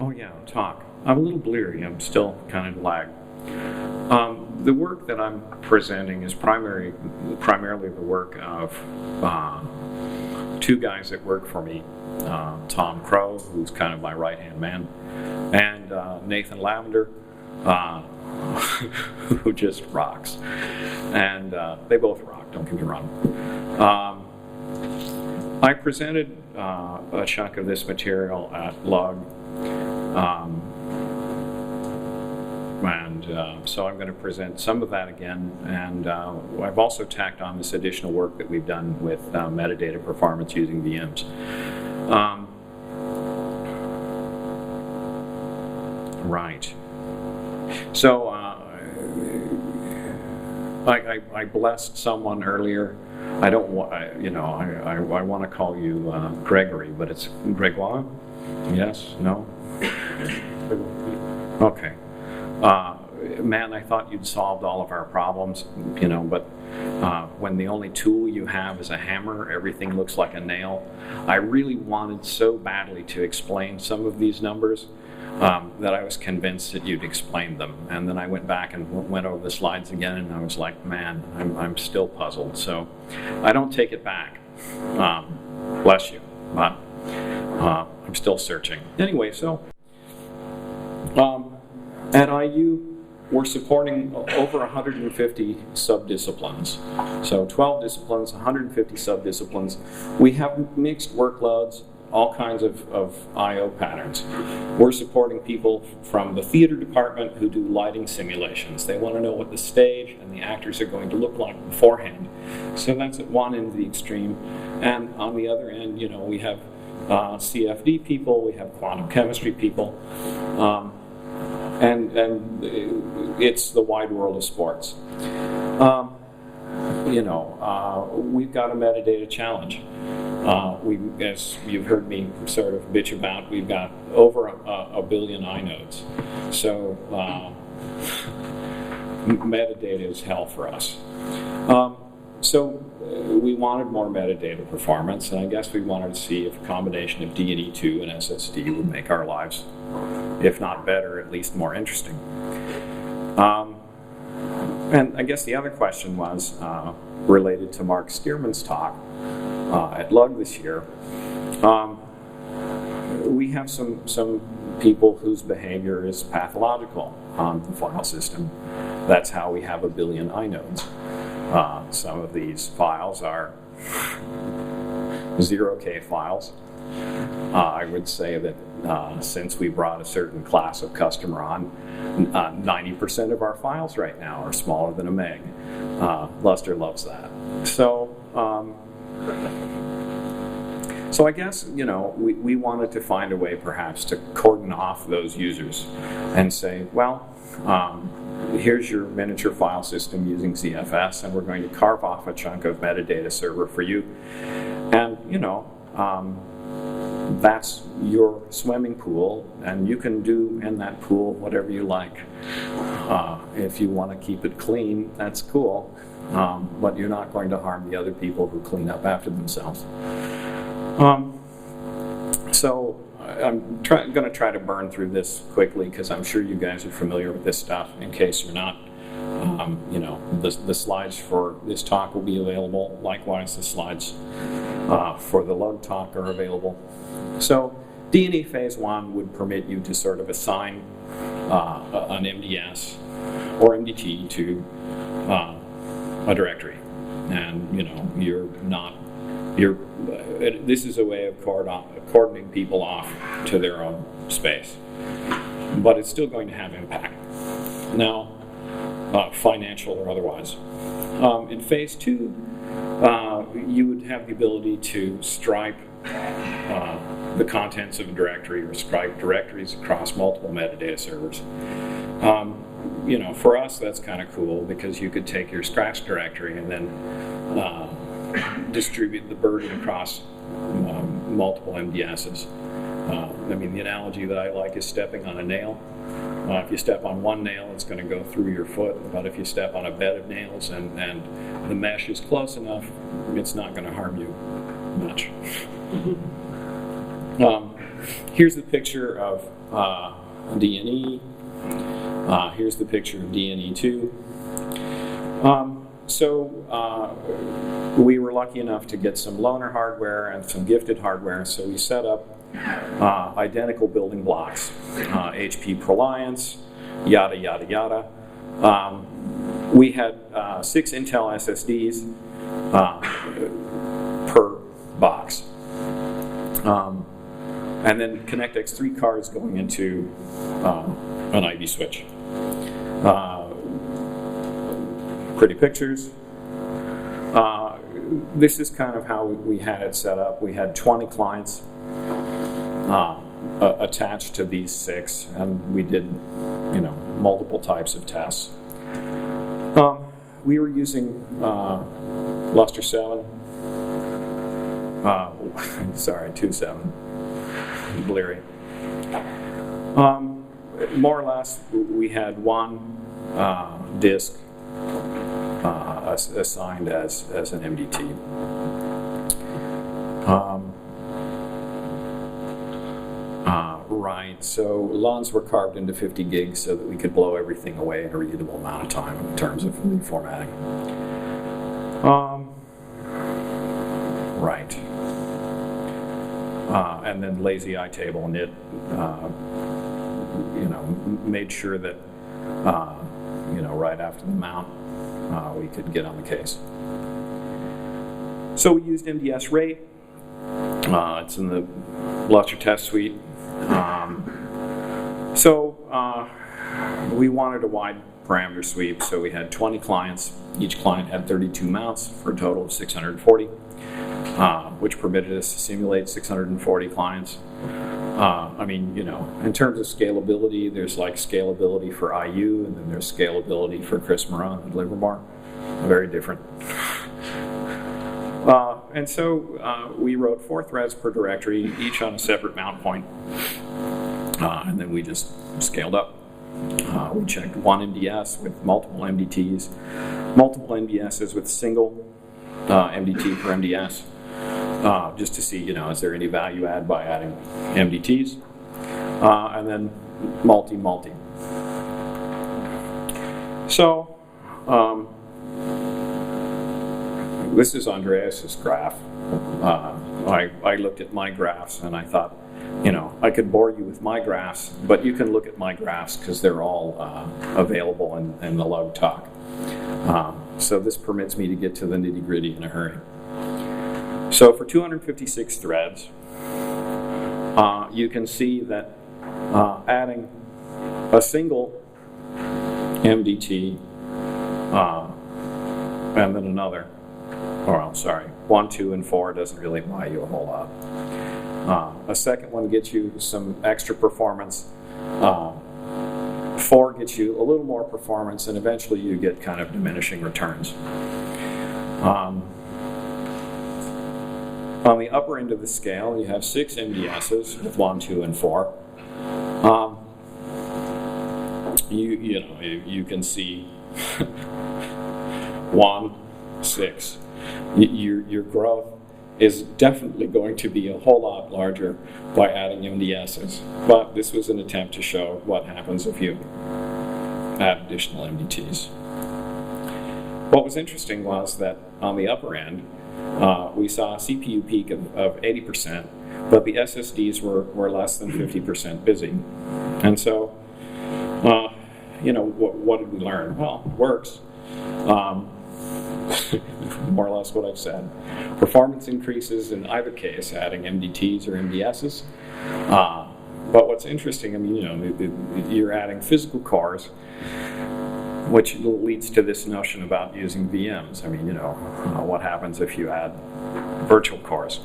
Oh yeah, talk. I'm a little bleary. I'm still kind of lagged. The work that I'm presenting is primarily the work of two guys that work for me. Tom Crow, who's kind of my right-hand man, and Nathan Lavender, who just rocks. And they both rock, don't get me wrong. I presented a chunk of this material at LUG, so I'm going to present some of that again, and I've also tacked on this additional work that we've done with metadata performance using VMs. Right. So I blessed someone earlier. I don't want, I want to call you Gregory, but it's Gregoire? Yes? No? Okay. Man, I thought you'd solved all of our problems, but when the only tool you have is a hammer, everything looks like a nail. I really wanted so badly to explain some of these numbers that I was convinced that you'd explain them. And then I went back and went over the slides again, and I was like, man, I'm still puzzled. So I don't take it back. Bless you. But I'm still searching. Anyway, so at IU, we're supporting over 150 subdisciplines. So 12 disciplines, 150 subdisciplines. We have mixed workloads, all kinds of I/O patterns. We're supporting people from the theater department who do lighting simulations. They want to know what the stage and the actors are going to look like beforehand. So that's at one end of the extreme. And on the other end, we have CFD people, we have quantum chemistry people, and it's the wide world of sports. We've got a metadata challenge. As you've heard me sort of bitch about, we've got over a billion inodes. So metadata is hell for us. So we wanted more metadata performance, and I guess we wanted to see if a combination of DNE2 and SSD would make our lives, if not better, at least more interesting. And I guess the other question was related to Mark Stearman's talk at LUG this year. We have some people whose behavior is pathological on the file system. That's how we have a billion inodes. Some of these files are 0K files. I would say that since we brought a certain class of customer on, 90% of our files right now are smaller than a meg. Lustre loves that. So I guess, we wanted to find a way perhaps to cordon off those users and say, well, here's your miniature file system using ZFS, and we're going to carve off a chunk of metadata server for you. And, that's your swimming pool, and you can do in that pool whatever you like. If you want to keep it clean, that's cool, but you're not going to harm the other people who clean up after themselves. So I'm going to try to burn through this quickly because I'm sure you guys are familiar with this stuff. In case you're not, the slides for this talk will be available. Likewise, the slides for the LUG talk are available. So DNE phase 1 would permit you to sort of assign an MDS or MDT to a directory, and this is a way of cordoning people off to their own space, but it's still going to have impact. Now, financial or otherwise. In phase 2, you would have the ability to stripe the contents of a directory or stripe directories across multiple metadata servers. For us, that's kind of cool because you could take your scratch directory and then distribute the burden across multiple MDSs. The analogy that I like is stepping on a nail. If you step on one nail, it's going to go through your foot, but if you step on a bed of nails and the mesh is close enough, it's not going to harm you much. here's the picture of DNE. Here's the picture of DNE2. We were lucky enough to get some loaner hardware and some gifted hardware, so we set up identical building blocks, HP Proliance, yada, yada, yada. We had 6 Intel SSDs per box. And then ConnectX-3 cards going into an IV switch. Pretty pictures. This is kind of how we had it set up. We had 20 clients attached to these 6, and we did, multiple types of tests. We were using Lustre 7. Sorry, 2.7. Bleary. More or less, we had one disk assigned as an MDT. Right, so LUNs were carved into 50 gigs so that we could blow everything away in a reasonable amount of time in terms of reformatting. Right. And then lazy eye table knit, made sure that, right after the mount, we could get on the case. So we used MDS rate. It's in the Lustre test suite. We wanted a wide parameter sweep, so we had 20 clients. Each client had 32 mounts for a total of 640, which permitted us to simulate 640 clients. In terms of scalability, there's like scalability for IU, and then there's scalability for Chris Moran and Livermore. Very different. We wrote 4 threads per directory, each on a separate mount point. And then we just scaled up. We checked one MDS with multiple MDTs, multiple MDSs with single MDT per MDS, just to see, is there any value add by adding MDTs, and then multi. So, this is Andreas's graph. I looked at my graphs and I thought, I could bore you with my graphs, but you can look at my graphs because they're all available in the log talk. So this permits me to get to the nitty-gritty in a hurry. So for 256 threads, you can see that adding a single MDT and then another, 1, 2, and 4 doesn't really buy you a whole lot. A second one gets you some extra performance. 4 gets you a little more performance, and eventually you get kind of diminishing returns. On the upper end of the scale, you have 6 MDSs with 1, 2, and 4. You can see 1, 6. Your growth is definitely going to be a whole lot larger by adding MDSs. But this was an attempt to show what happens if you add additional MDTs. What was interesting was that on the upper end, we saw a CPU peak of 80%, but the SSDs were less than 50% busy. And so, what did we learn? Well, it works. More or less what I've said. Performance increases in either case, adding MDTs or MDSs. But what's interesting, you're adding physical cores, which leads to this notion about using VMs. What happens if you add virtual cores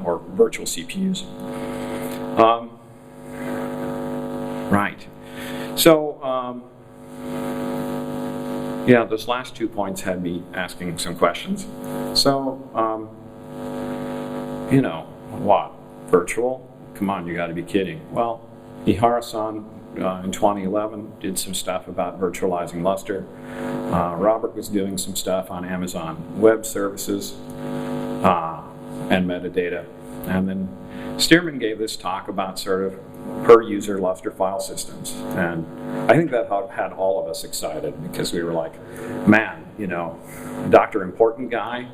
or virtual CPUs? Right. So, those last 2 points had me asking some questions. So, what? Virtual? Come on, you got to be kidding. Well, Ihara-san in 2011 did some stuff about virtualizing Lustre. Robert was doing some stuff on Amazon Web Services and metadata. And then Stearman gave this talk about sort of per user Lustre file systems, and I think that had all of us excited because we were like, man, Dr. Important Guy,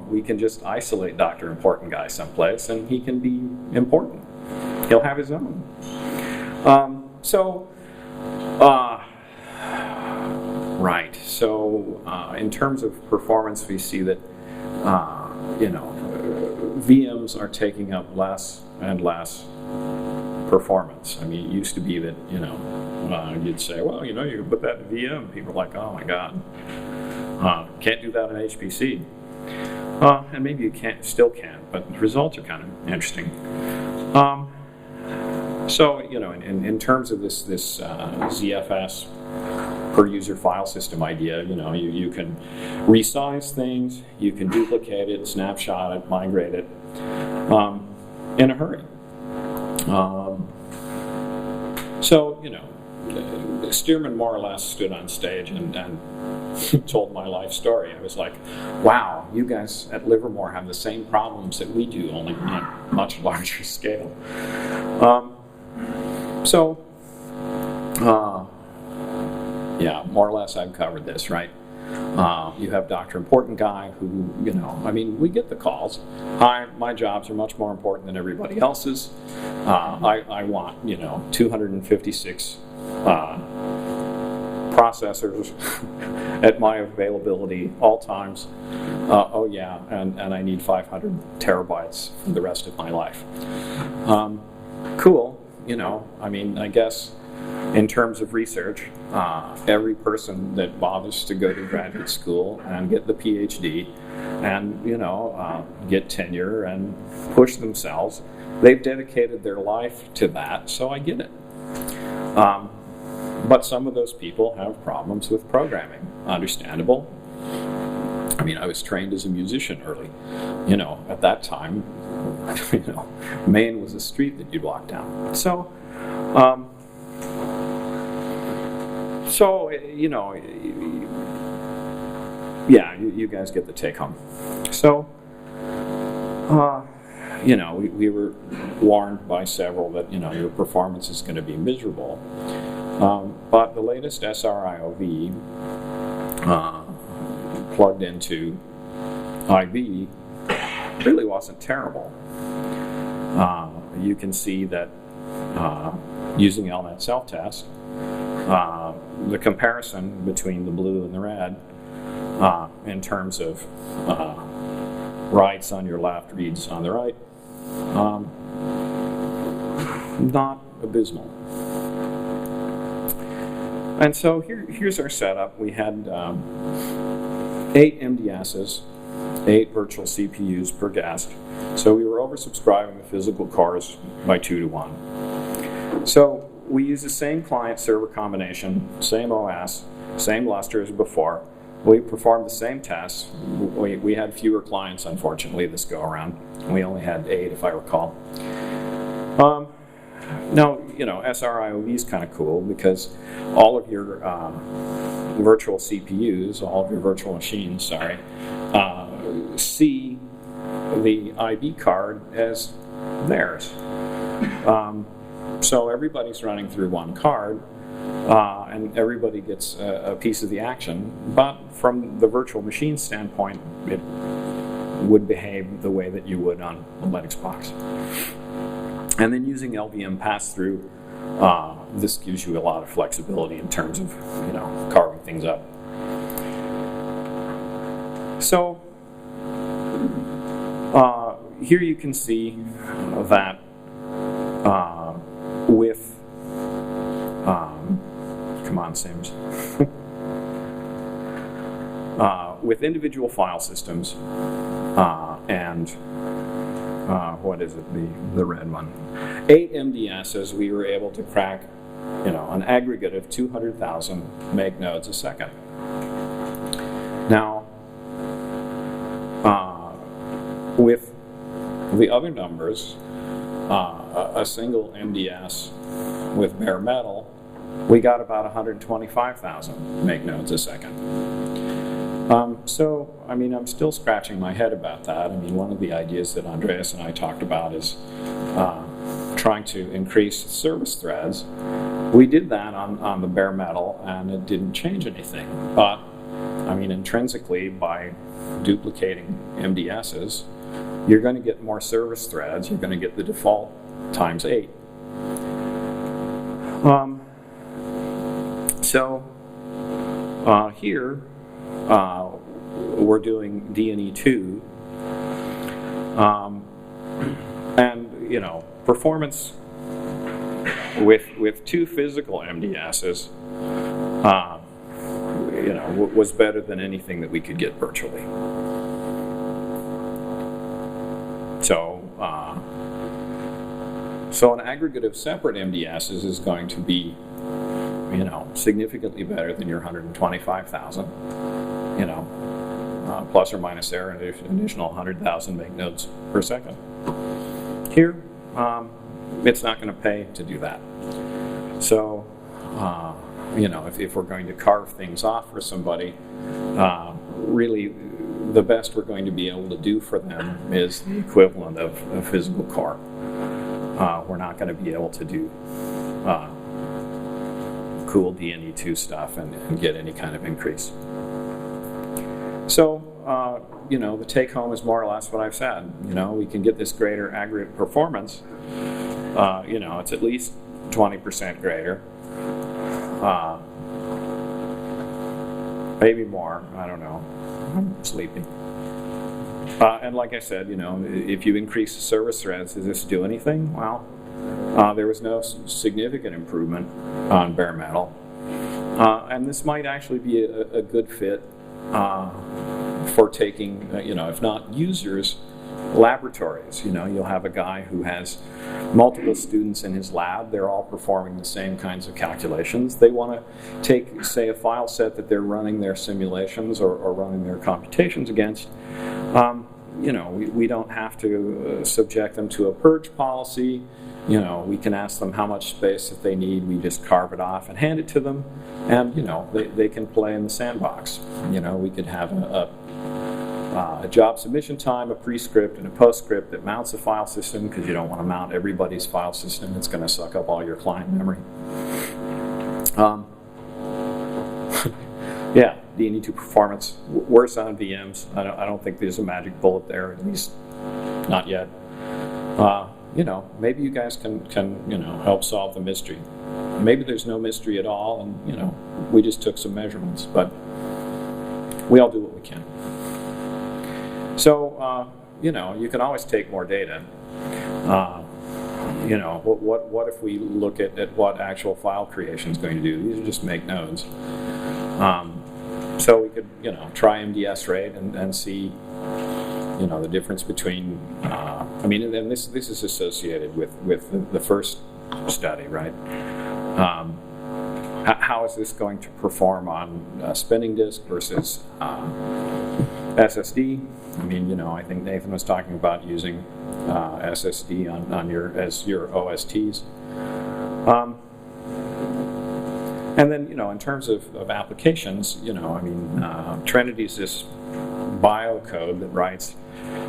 we can just isolate Dr. Important Guy someplace and he can be important. He'll have his own. Right, so in terms of performance, we see that, VMs are taking up less and less performance. I mean, it used to be that, you'd say, well, you can put that in VM. People are like, oh my God, can't do that in HPC. And maybe you still can't, but the results are kind of interesting. So, in terms of this ZFS per user file system idea, you can resize things, you can duplicate it, snapshot it, migrate it in a hurry. Stearman more or less stood on stage and told my life story. I was like, wow, you guys at Livermore have the same problems that we do, only on a much larger scale. Yeah, more or less I've covered this, right? You have Dr. Important Guy who, we get the calls. Hi, my jobs are much more important than everybody else's. I want, 256 processors at my availability all times. Oh yeah, and I need 500 terabytes for the rest of my life. Cool, I guess in terms of research, every person that bothers to go to graduate school and get the PhD and, get tenure and push themselves, they've dedicated their life to that, so I get it. But some of those people have problems with programming. Understandable. I was trained as a musician early. At that time, Maine was a street that you'd walk down. Yeah, you guys get the take home. So, we were warned by several that, your performance is going to be miserable. But the latest SR-IOV plugged into IB really wasn't terrible. You can see that using LNet self-test, the comparison between the blue and the red in terms of writes on your left, reads on the right, not abysmal. And so here's our setup. We had 8 MDSs, 8 virtual CPUs per guest. So we were oversubscribing the physical cores by 2 to 1. So we use the same client-server combination, same OS, same Lustre as before. We performed the same tests. We had fewer clients, unfortunately, this go-around. We only had 8, if I recall. Now, SR-IOV is kind of cool because all of your virtual CPUs, all of your virtual machines, see the IB card as theirs. So everybody's running through one card, and everybody gets a piece of the action. But from the virtual machine standpoint, it would behave the way that you would on a Linux box. And then using LVM pass-through, this gives you a lot of flexibility in terms of, carving things up. So here you can see that with, come on, Sims, with individual file systems and what is it, the red one, 8 MDSs, we were able to crack, an aggregate of 200,000 mknods a second. Now, with the other numbers, a single MDS with bare metal, we got about 125,000 mknods a second. So, I mean, I'm still scratching my head about that. I mean, one of the ideas that Andreas and I talked about is trying to increase service threads. We did that on the bare metal, and it didn't change anything. But, I mean, intrinsically, by duplicating MDSs, you're going to get more service threads. You're going to get the default times 8. Here, we're doing DNE2, and you know, performance with 2 physical MDSs, you know, was better than anything that we could get virtually. So an aggregate of separate MDSs is going to be, you know, significantly better than your 125,000, you know, plus or minus there an additional 100,000 mknods per second. Here, it's not going to pay to do that. So, you know, if we're going to carve things off for somebody, really the best we're going to be able to do for them is the equivalent of a physical core. We're not going to be able to do cool DNE2 stuff and get any kind of increase. So, you know, the take home is more or less what I've said. You know, we can get this greater aggregate performance. You know, it's at least 20% greater. Maybe more, I don't know. I'm sleepy. And like I said, you know, if you increase the service threads, does this do anything? Well, there was no significant improvement on bare metal. And this might actually be a good fit for taking, you know, if not users, laboratories. You know, you'll have a guy who has multiple students in his lab. They're all performing the same kinds of calculations. They want to take, say, a file set that they're running their simulations or running their computations against. You know, we don't have to subject them to a purge policy. You know, we can ask them how much space that they need. We just carve it off and hand it to them, and you know, they can play in the sandbox. You know, we could have a job submission time, a prescript, and a postscript that mounts a file system, because you don't want to mount everybody's file system. It's going to suck up all your client memory. Yeah, DNE2 performance, worse on VMs. I don't think there's a magic bullet there, at least not yet. You know, maybe you guys can you know, help solve the mystery. Maybe there's no mystery at all, and you know, we just took some measurements, but we all do what we can. So, you know, you can always take more data. You know, what if we look at what actual file creation is going to do? These are just mknods. So we could, you know, try MDS rate and see, you know, the difference between, I mean, and this is associated with the first study, right? How is this going to perform on a spinning disk versus SSD? I mean, you know, I think Nathan was talking about using SSD on your OSTs. And then, you know, in terms of applications, you know, I mean, Trinity's this bio code that writes,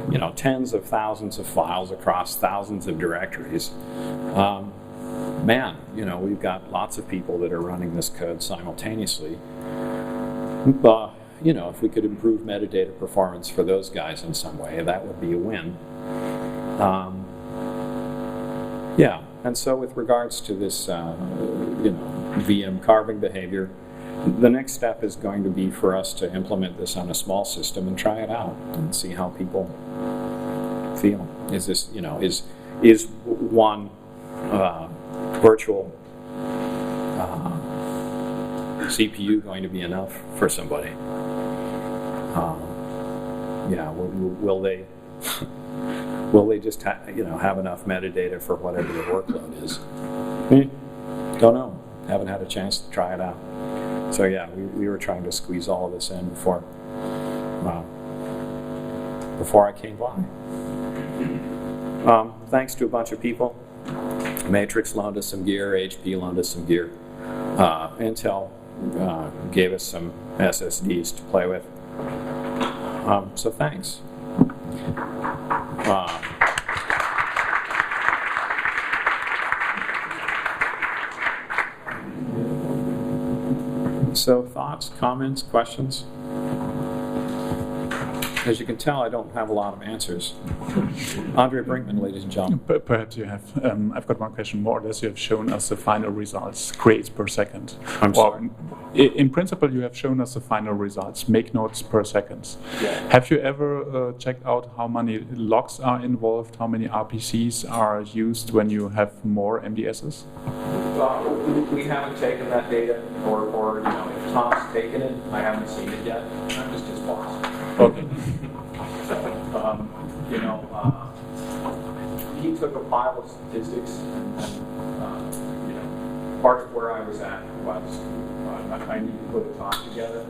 you know, tens of thousands of files across thousands of directories. Man, you know, we've got lots of people that are running this code simultaneously. You know, if we could improve metadata performance for those guys in some way, that would be a win. Yeah, and so with regards to this, you know, VM carving behavior, the next step is going to be for us to implement this on a small system and try it out and see how people feel. Is this, you know, is one virtual CPU going to be enough for somebody? Yeah, will they will they just you know, have enough metadata for whatever the workload is? Don't know. Haven't had a chance to try it out. So yeah, we were trying to squeeze all of this in before I came by. Thanks to a bunch of people. Matrix loaned us some gear, HP loaned us some gear. Intel gave us some SSDs to play with. So thanks. So thoughts, comments, questions? As you can tell, I don't have a lot of answers. Andre Brinkman, ladies and gentlemen. Perhaps you have. I've got one question. More or less, you have shown us the final results, creates per second. I'm sorry. In principle, you have shown us the final results, make nodes per second. Yeah. Have you ever checked out how many logs are involved, how many RPCs are used when you have more MDSs? We haven't taken that data, or if Tom's taken it, I haven't seen it yet. I'm just his boss. Okay. So, he took a pile of statistics, and part of where I was at was I need to put a talk together.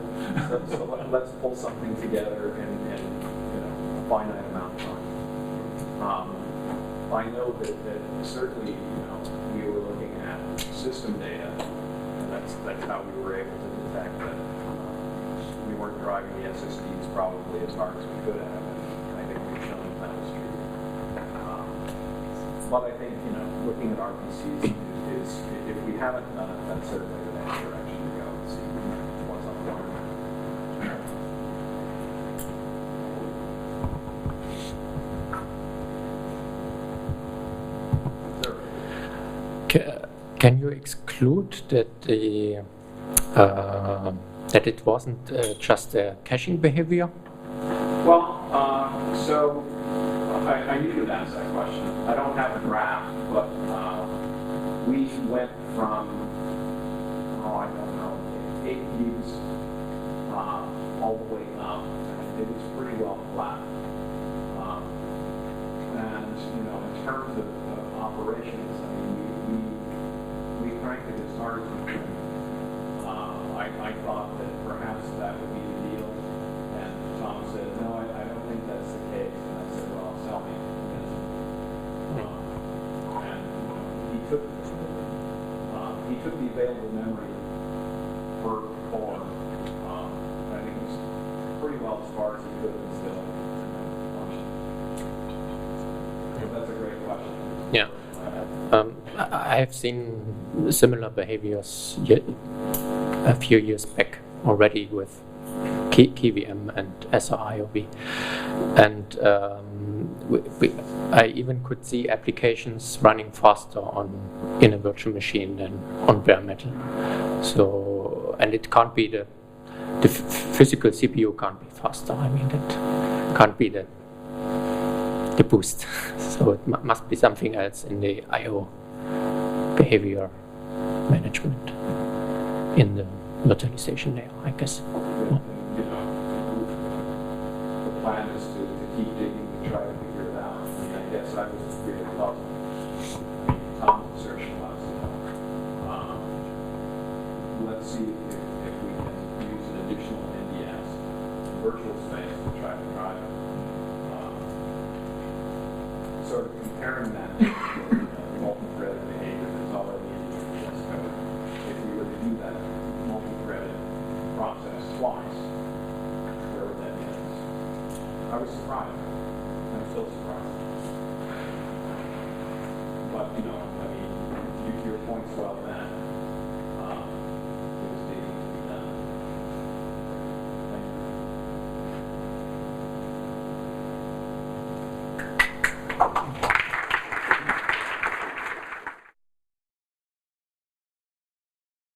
So let's pull something together in a finite amount of time. I know that certainly we were looking at system data, and that's how we were able to detect that we weren't driving the SSDs probably as hard as we could have, and I think we've shown that was true. But I think looking at RPCs is if we haven't done it, that's certainly the next direction to go and see what's up there. Can you exclude that that it wasn't just a caching behavior? Well, so I knew you'd ask that question. I don't have a graph, but we went from, I don't know, 8 views all the way up, and it was pretty well flat. And in terms of operations, I mean, we cranked it as hard as we could. I thought that perhaps that would be the deal, and Tom said, no, I don't think that's the case. And I said, well, sell me. And he took the available memory per core. I think it was pretty well as far as he could and still function. So that's a great question. Yeah. I have seen similar behaviors a few years back already with KVM and SR-IOV, and I even could see applications running faster in a virtual machine than on bare metal. So, and it can't be the physical CPU can't be faster. I mean, it can't be the boost. So it must be something else in the I/O behavior management in the virtualization layer, I guess. The plan is to keep digging and try to figure it out. I mean, I guess I was really puzzled. Tom's assertion was, let's see if we can use an additional NDS virtual space to try to drive it. Sort of comparing that to multi-threaded behavior that's already in the NDS code. If we were to do that multi-threaded process twice, where would that get us? I was surprised. I'm still surprised. But, I mean, your point's well then.